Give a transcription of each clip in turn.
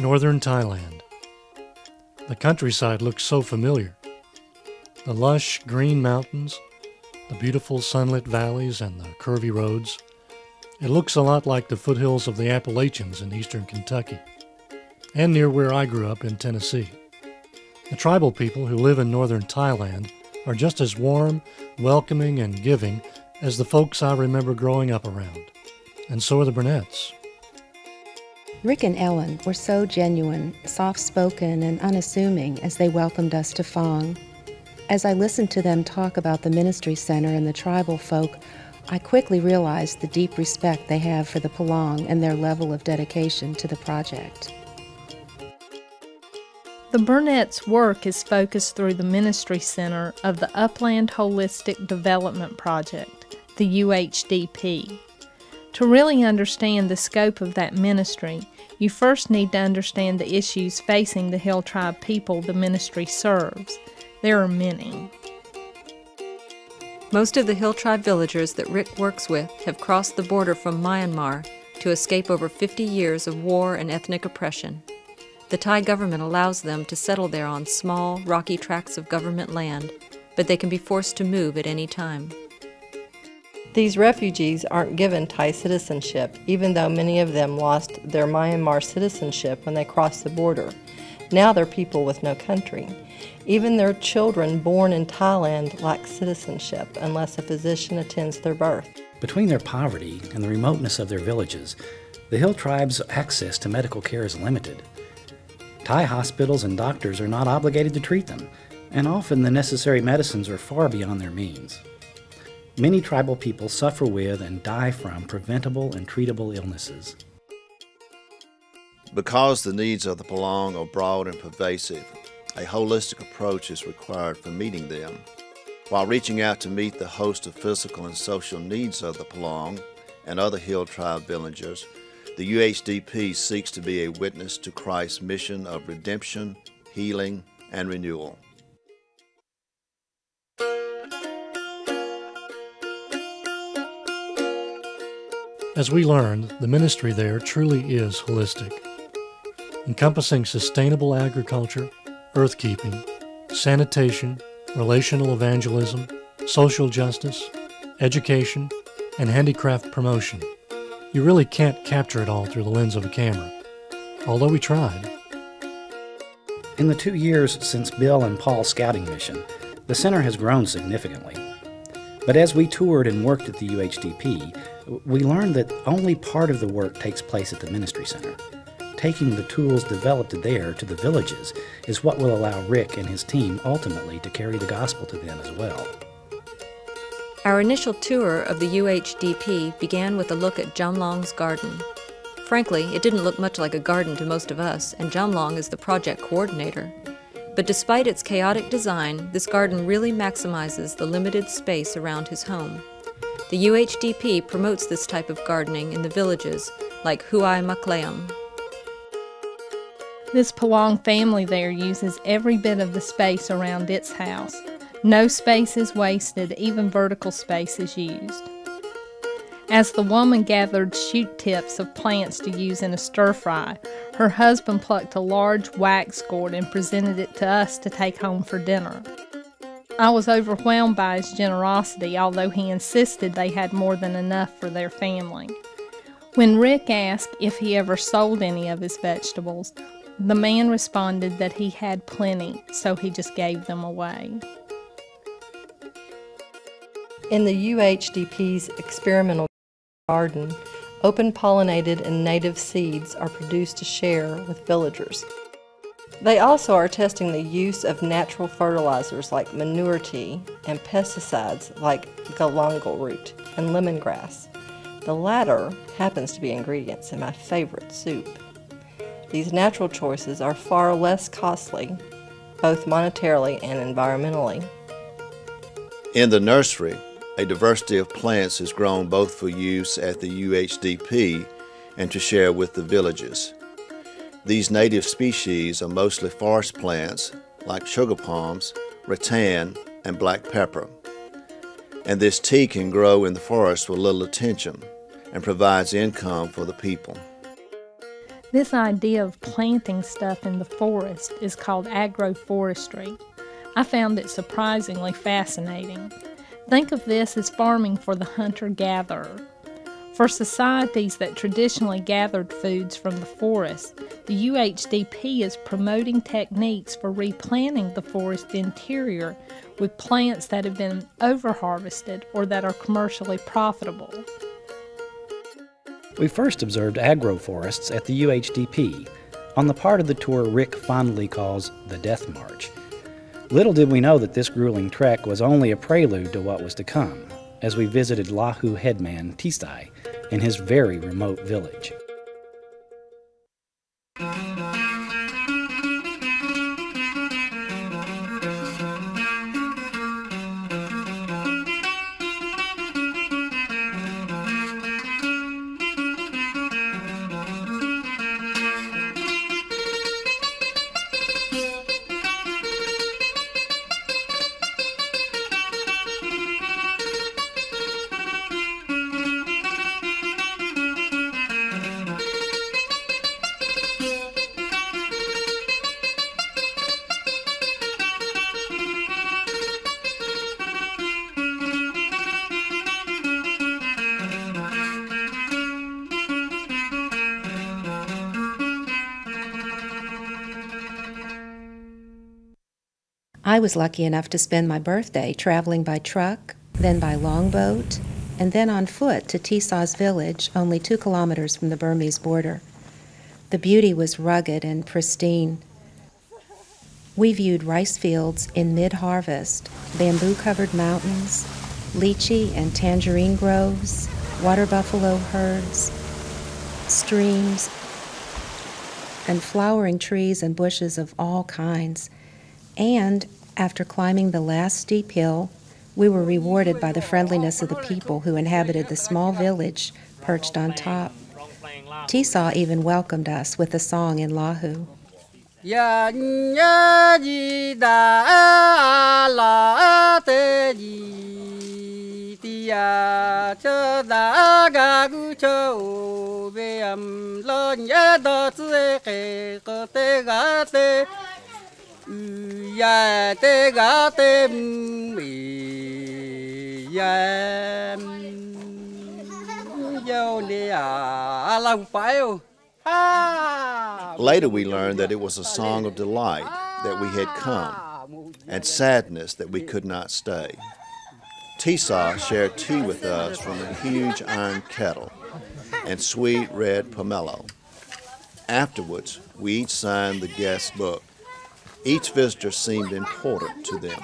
Northern Thailand. The countryside looks so familiar. The lush green mountains, the beautiful sunlit valleys, and the curvy roads. It looks a lot like the foothills of the Appalachians in eastern Kentucky, and near where I grew up in Tennessee. The tribal people who live in northern Thailand are just as warm, welcoming, and giving as the folks I remember growing up around. And so are the Burnettes. Rick and Ellen were so genuine, soft-spoken, and unassuming as they welcomed us to Phong. As I listened to them talk about the ministry center and the tribal folk, I quickly realized the deep respect they have for the Palong and their level of dedication to the project. The Burnett's work is focused through the ministry center of the Upland Holistic Development Project, the UHDP. To really understand the scope of that ministry, you first need to understand the issues facing the Hill Tribe people the ministry serves. There are many. Most of the Hill Tribe villagers that Rick works with have crossed the border from Myanmar to escape over 50 years of war and ethnic oppression. The Thai government allows them to settle there on small, rocky tracts of government land, but they can be forced to move at any time. These refugees aren't given Thai citizenship, even though many of them lost their Myanmar citizenship when they crossed the border. Now they're people with no country. Even their children born in Thailand lack citizenship unless a physician attends their birth. Between their poverty and the remoteness of their villages, the Hill Tribe's access to medical care is limited. Thai hospitals and doctors are not obligated to treat them, and often the necessary medicines are far beyond their means. Many tribal people suffer with and die from preventable and treatable illnesses. Because the needs of the Palong are broad and pervasive, a holistic approach is required for meeting them. While reaching out to meet the host of physical and social needs of the Palong and other Hill Tribe villagers, the UHDP seeks to be a witness to Christ's mission of redemption, healing, and renewal. As we learned, the ministry there truly is holistic, encompassing sustainable agriculture, earthkeeping, sanitation, relational evangelism, social justice, education, and handicraft promotion. You really can't capture it all through the lens of a camera, although we tried. In the 2 years since Bill and Paul's scouting mission, the center has grown significantly. But as we toured and worked at the UHDP, we learned that only part of the work takes place at the ministry center. Taking the tools developed there to the villages is what will allow Rick and his team ultimately to carry the gospel to them as well. Our initial tour of the UHDP began with a look at Jamlong's garden. Frankly, it didn't look much like a garden to most of us, and Jamlong is the project coordinator. But despite its chaotic design, this garden really maximizes the limited space around his home. The UHDP promotes this type of gardening in the villages, like Huay Makleum. This Palong family there uses every bit of the space around its house. No space is wasted, even vertical space is used. As the woman gathered shoot tips of plants to use in a stir-fry, her husband plucked a large wax gourd and presented it to us to take home for dinner. I was overwhelmed by his generosity, although he insisted they had more than enough for their family. When Rick asked if he ever sold any of his vegetables, the man responded that he had plenty, so he just gave them away. In the UHDP's experimental garden, open-pollinated and native seeds are produced to share with villagers. They also are testing the use of natural fertilizers like manure tea and pesticides like galangal root and lemongrass. The latter happens to be ingredients in my favorite soup. These natural choices are far less costly, both monetarily and environmentally. In the nursery, a diversity of plants is grown both for use at the UHDP and to share with the villages. These native species are mostly forest plants like sugar palms, rattan, and black pepper. And this tea can grow in the forest with little attention and provides income for the people. This idea of planting stuff in the forest is called agroforestry. I found it surprisingly fascinating. Think of this as farming for the hunter-gatherer. For societies that traditionally gathered foods from the forest, the UHDP is promoting techniques for replanting the forest interior with plants that have been overharvested or that are commercially profitable. We first observed agroforests at the UHDP on the part of the tour Rick fondly calls the Death March. Little did we know that this grueling trek was only a prelude to what was to come, as we visited Lahu headman Tisai in his very remote village. I was lucky enough to spend my birthday traveling by truck, then by longboat, and then on foot to Tisau's village, only 2 kilometers from the Burmese border. The beauty was rugged and pristine. We viewed rice fields in mid-harvest, bamboo-covered mountains, lychee and tangerine groves, water buffalo herds, streams, and flowering trees and bushes of all kinds. And after climbing the last steep hill, we were rewarded by the friendliness of the people who inhabited the small village perched on top. Tisau even welcomed us with a song in Lahu. Later we learned that it was a song of delight that we had come, and sadness that we could not stay. Tisau shared tea with us from a huge iron kettle and sweet red pomelo. Afterwards, we each signed the guest book. Each visitor seemed important to them.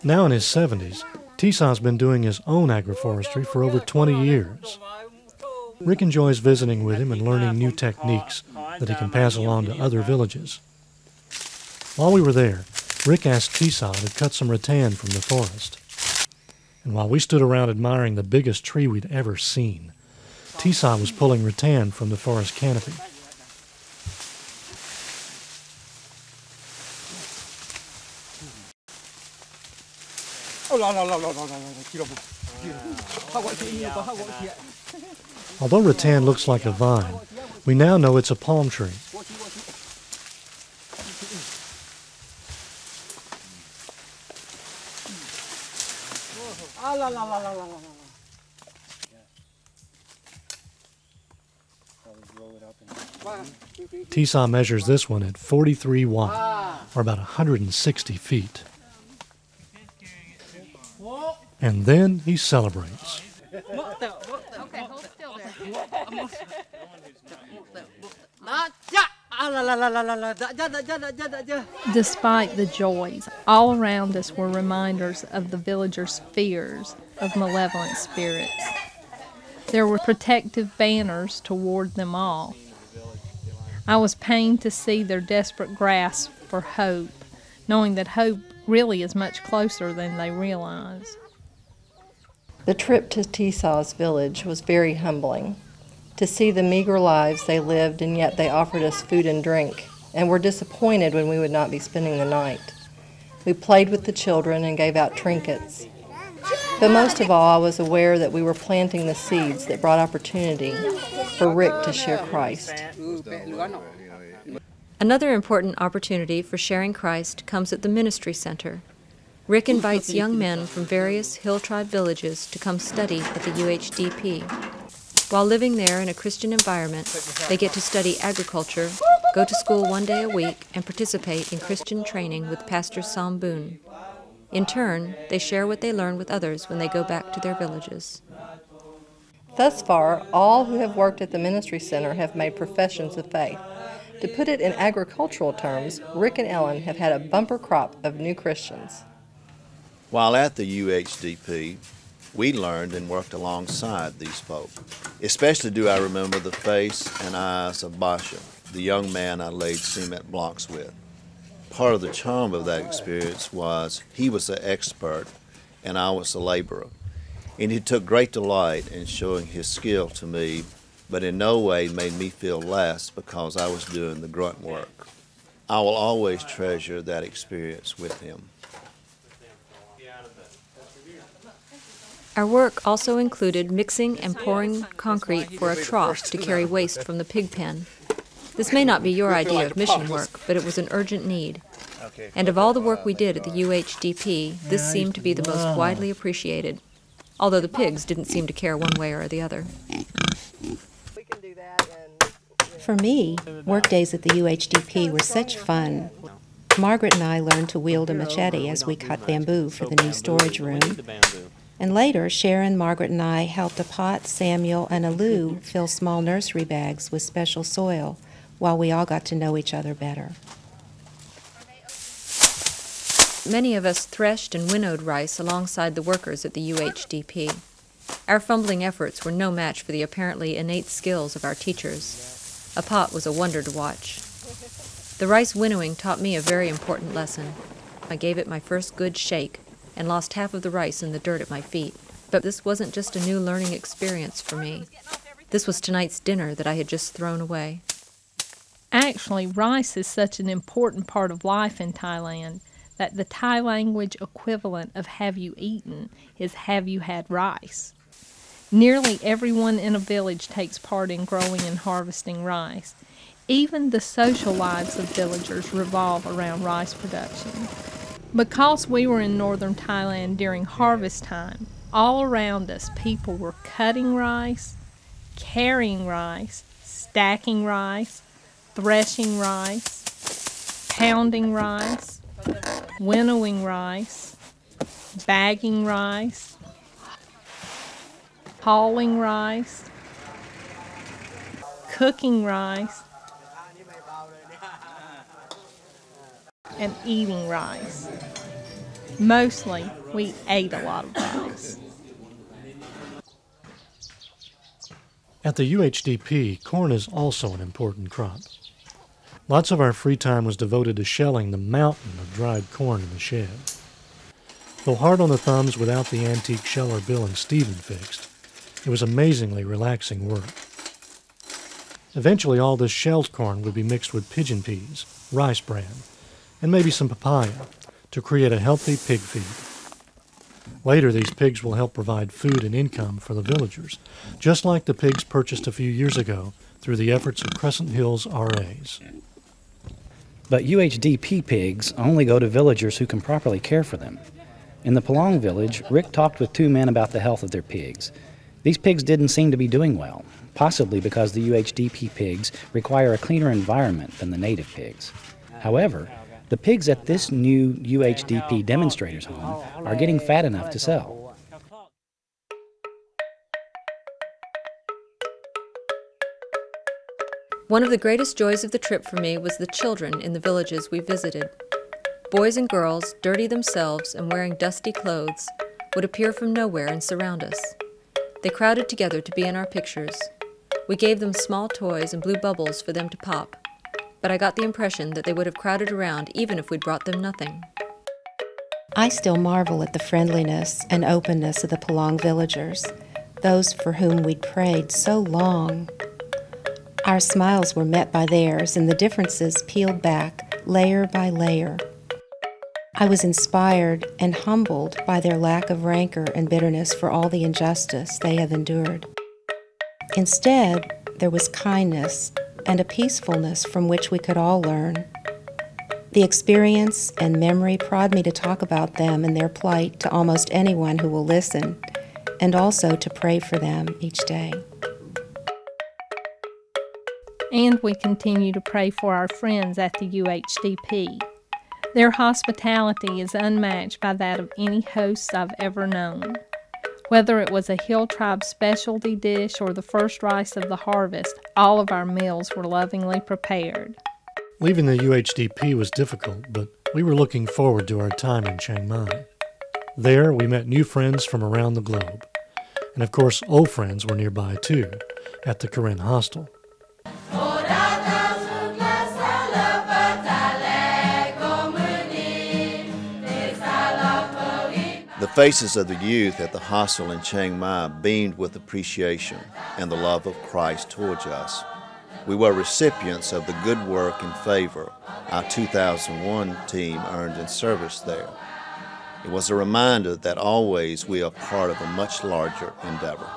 Now in his 70s, Tisau's been doing his own agroforestry for over 20 years. Rick enjoys visiting with him and learning new techniques that he can pass along to other villages. While we were there, Rick asked Tisau to cut some rattan from the forest. And while we stood around admiring the biggest tree we'd ever seen, Tisau was pulling rattan from the forest canopy. Although rattan looks like a vine, we now know it's a palm tree. Tisau measures this one at 43 watt, or about 160 feet. And then he celebrates. Okay, hold still there. Despite the joys, all around us were reminders of the villagers' fears of malevolent spirits. There were protective banners to ward them off. I was pained to see their desperate grasp for hope, knowing that hope really is much closer than they realize. The trip to Tisau's village was very humbling. To see the meager lives they lived, and yet they offered us food and drink, and were disappointed when we would not be spending the night. We played with the children and gave out trinkets. But most of all, I was aware that we were planting the seeds that brought opportunity for Rick to share Christ. Another important opportunity for sharing Christ comes at the Ministry Center. Rick invites young men from various hill tribe villages to come study at the UHDP. While living there in a Christian environment, they get to study agriculture, go to school one day a week, and participate in Christian training with Pastor Sam Boone. In turn, they share what they learn with others when they go back to their villages. Thus far, all who have worked at the Ministry Center have made professions of faith. To put it in agricultural terms, Rick and Ellen have had a bumper crop of new Christians. While at the UHDP, we learned and worked alongside these folk. Especially do I remember the face and eyes of Basha, the young man I laid cement blocks with. Part of the charm of that experience was he was the expert and I was the laborer. And he took great delight in showing his skill to me, but in no way made me feel less because I was doing the grunt work. I will always treasure that experience with him. Our work also included mixing and pouring concrete for a trough to carry waste from the pig pen. This may not be your idea of mission work, but it was an urgent need. And of all the work we did at the UHDP, this seemed to be the most widely appreciated, although the pigs didn't seem to care one way or the other. For me, work days at the UHDP were such fun. Margaret and I learned to wield a machete as we cut bamboo for the new storage room. And later, Sharon, Margaret, and I helped Apat, Samuel, and Alou fill small nursery bags with special soil while we all got to know each other better. Many of us threshed and winnowed rice alongside the workers at the UHDP. Our fumbling efforts were no match for the apparently innate skills of our teachers. Apat was a wonder to watch. The rice winnowing taught me a very important lesson. I gave it my first good shake and lost half of the rice in the dirt at my feet. But this wasn't just a new learning experience for me. This was tonight's dinner that I had just thrown away. Actually, rice is such an important part of life in Thailand that the Thai language equivalent of have you eaten is have you had rice. Nearly everyone in a village takes part in growing and harvesting rice. Even the social lives of villagers revolve around rice production. Because we were in northern Thailand during harvest time, all around us people were cutting rice, carrying rice, stacking rice, threshing rice, pounding rice, winnowing rice, bagging rice, hauling rice, cooking rice, and eating rice. Mostly, we ate a lot of rice. At the UHDP, corn is also an important crop. Lots of our free time was devoted to shelling the mountain of dried corn in the shed. Though hard on the thumbs without the antique sheller Bill and Stephen fixed, it was amazingly relaxing work. Eventually, all this shelled corn would be mixed with pigeon peas, rice bran, and maybe some papaya to create a healthy pig feed. Later, these pigs will help provide food and income for the villagers, just like the pigs purchased a few years ago through the efforts of Crescent Hill's RAs. But UHDP pigs only go to villagers who can properly care for them. In the Palong village, Rick talked with two men about the health of their pigs. These pigs didn't seem to be doing well, possibly because the UHDP pigs require a cleaner environment than the native pigs. However, the pigs at this new UHDP demonstrators home are getting fat enough to sell. One of the greatest joys of the trip for me was the children in the villages we visited. Boys and girls, dirty themselves and wearing dusty clothes, would appear from nowhere and surround us. They crowded together to be in our pictures. We gave them small toys and blew bubbles for them to pop, but I got the impression that they would have crowded around even if we'd brought them nothing. I still marvel at the friendliness and openness of the Palong villagers, those for whom we'd prayed so long. Our smiles were met by theirs, and the differences peeled back layer by layer. I was inspired and humbled by their lack of rancor and bitterness for all the injustice they have endured. Instead, there was kindness and a peacefulness from which we could all learn. The experience and memory prod me to talk about them and their plight to almost anyone who will listen, and also to pray for them each day. And we continue to pray for our friends at the UHDP. Their hospitality is unmatched by that of any hosts I've ever known. Whether it was a Hill Tribe specialty dish or the first rice of the harvest, all of our meals were lovingly prepared. Leaving the UHDP was difficult, but we were looking forward to our time in Chiang Mai. There, we met new friends from around the globe. And of course, old friends were nearby too, at the Karen Hostel. The faces of the youth at the hostel in Chiang Mai beamed with appreciation and the love of Christ towards us. We were recipients of the good work and favor our 2001 team earned in service there. It was a reminder that always we are part of a much larger endeavor.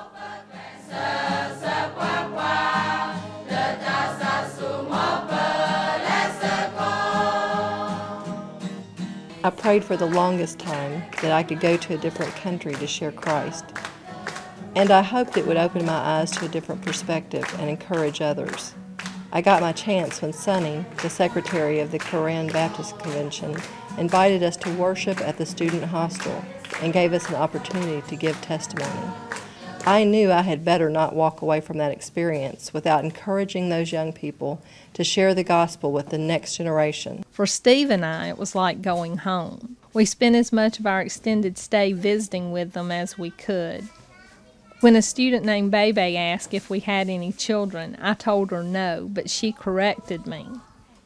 I prayed for the longest time that I could go to a different country to share Christ. And I hoped it would open my eyes to a different perspective and encourage others. I got my chance when Sonny, the secretary of the Crescent Baptist Convention, invited us to worship at the student hostel and gave us an opportunity to give testimony. I knew I had better not walk away from that experience without encouraging those young people to share the gospel with the next generation. For Steve and I, it was like going home. We spent as much of our extended stay visiting with them as we could. When a student named Bebe asked if we had any children, I told her no, but she corrected me.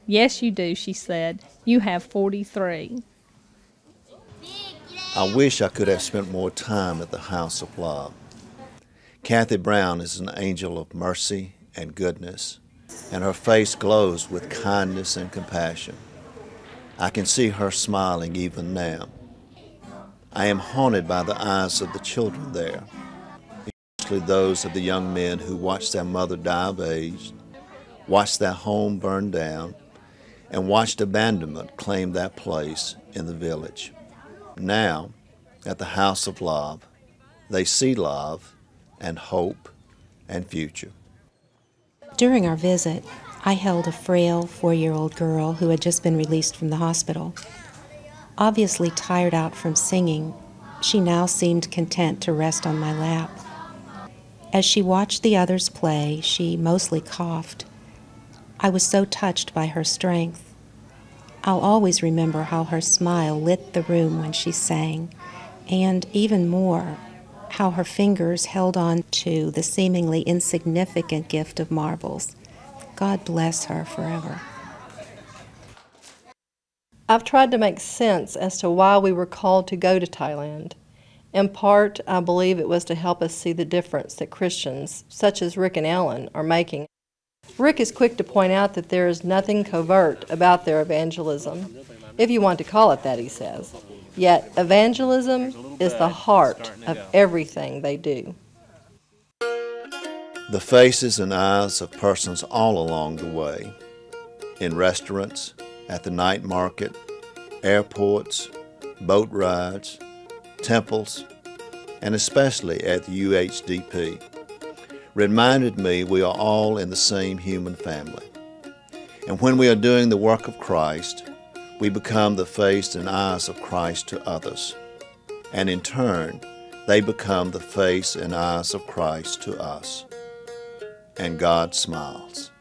"Yes, you do," she said. "You have 43. I wish I could have spent more time at the House of Love. Kathy Brown is an angel of mercy and goodness, and her face glows with kindness and compassion. I can see her smiling even now. I am haunted by the eyes of the children there, especially those of the young men who watched their mother die of age, watched their home burn down, and watched abandonment claim their place in the village. Now, at the House of Love, they see love and hope and future. During our visit, I held a frail 4-year-old girl who had just been released from the hospital. Obviously tired out from singing, she now seemed content to rest on my lap. As she watched the others play, she mostly coughed. I was so touched by her strength. I'll always remember how her smile lit the room when she sang, and even more, how her fingers held on to the seemingly insignificant gift of marbles. God bless her forever. I've tried to make sense as to why we were called to go to Thailand. In part, I believe it was to help us see the difference that Christians, such as Rick and Ellen, are making. Rick is quick to point out that there is nothing covert about their evangelism, if you want to call it that, he says. Yet evangelism is the heart of everything they do. The faces and eyes of persons all along the way, in restaurants, at the night market, airports, boat rides, temples, and especially at the UHDP, reminded me we are all in the same human family. And when we are doing the work of Christ, we become the face and eyes of Christ to others. And in turn, they become the face and eyes of Christ to us. And God smiles.